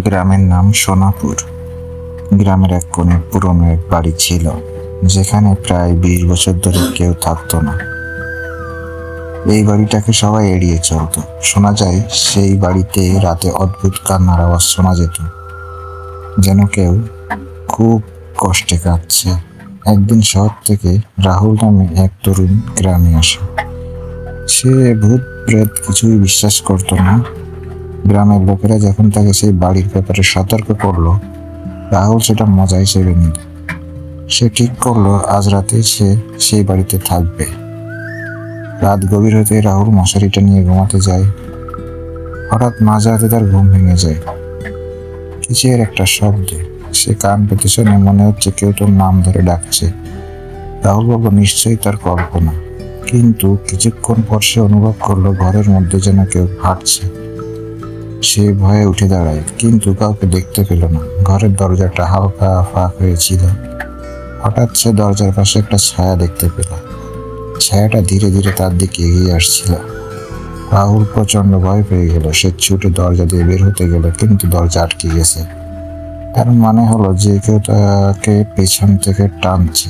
গ্রামের নাম সোনাপুর। গ্রামের এক কোণে পুরনো এক বাড়ি ছিল, যেখানে প্রায় 20 বছর ধরে কেউ থাকতো না। এই বাড়িটাকে সবাই এড়িয়ে চলতো। শোনা যায় সেই বাড়িতে রাতে অদ্ভুত কান্নার আওয়াজ শোনা যেত, যেন কেউ খুব কষ্টে কাঁদছে। একদিন শহর থেকে রাহুল নামে এক তরুণ গ্রামে আসে। সে ভূত প্রেত কিছুই বিশ্বাস করতো না। গ্রামের লোকেরা যখন তাকে সেই বাড়ির ব্যাপারে সতর্ক করলো, রাহুল সেটা মজা হিসেবে নিল। সে ঠিক করলো আজ রাতে সে সেই বাড়িতে থাকবে। রাত গভীর হতে রাহুল মশারিটা নিয়ে ঘুমাতে যায়। হঠাৎ মাঝরাতে তার ঘুম ভেঙে যায় কিসের একটা শব্দে। সে কান পেতে শোনে মনে হচ্ছে কেউ তোর নাম ধরে ডাকছে। রাহুল বলল নিশ্চয়ই তার কল্পনা, কিন্তু কিছুক্ষণ পর সে অনুভব করলো ঘরের মধ্যে যেন কেউ হাঁটছে। সে ভয়ে উঠে দাঁড়ায়, কিন্তু কাউকে দেখতে পেল না। ঘরের দরজাটা হালকা ফাঁক হয়েছিল। হঠাৎ সে দরজার পাশে একটা ছায়া দেখতে পেল। ছায়াটা ধীরে ধীরে তার দিকে এগিয়ে আসছিল। রাহুল প্রচন্ড ভয় পেয়ে গেল। সে ছুটে দরজা দিয়ে বের হতে গেল, কিন্তু দরজা আটকে গেছে। তার মানে হলো যে কেউ তাকে পেছন থেকে টানছে।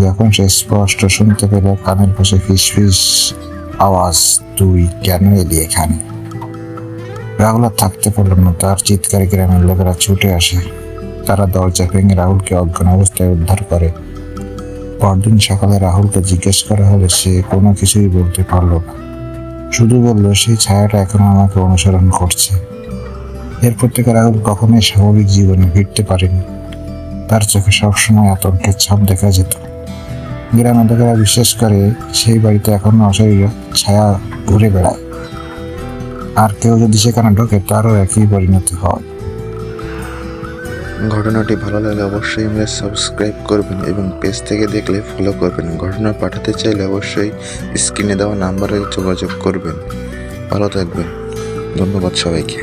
যখন সে স্পষ্ট শুনতে পেল কানের পাশে ফিসফিস আওয়াজ, তুই কেন এলি এখানে? রাহুল আর থাকতে পারল না। তার চিৎকারে গ্রামের লোকেরা ছুটে আসে। তারা দরজা ভেঙে রাহুলকে অজ্ঞান অবস্থায় উদ্ধার করে। পরদিন সকালে রাহুলকে জিজ্ঞেস করা হলে সে কোনো কিছুই বলতে পারল না। শুধু বলল সেই ছায়াটা এখনো আমাকে অনুসরণ করছে। এরপর থেকে রাহুল কখনোই স্বাভাবিক জীবনে ফিরতে পারেনি। তার চোখে সবসময় আতঙ্কের ছাপ দেখা যেত। গ্রামের লোকেরা বিশ্বাস করে সেই বাড়িতে এখনো অশরীর ছায়া ঘুরে বেড়ায়, আর কেউ যদি সেখানে ঢোকে তারও একই পরিণতি হয়। ঘটনাটি ভালো লাগলে অবশ্যই আমরা সাবস্ক্রাইব করবেন এবং পেজ থেকে দেখলে ফলো করবেন। ঘটনা পাঠাতে চাইলে অবশ্যই স্ক্রিনে দেওয়া নাম্বারে যোগাযোগ করবেন। ভালো থাকবেন। ধন্যবাদ সবাইকে।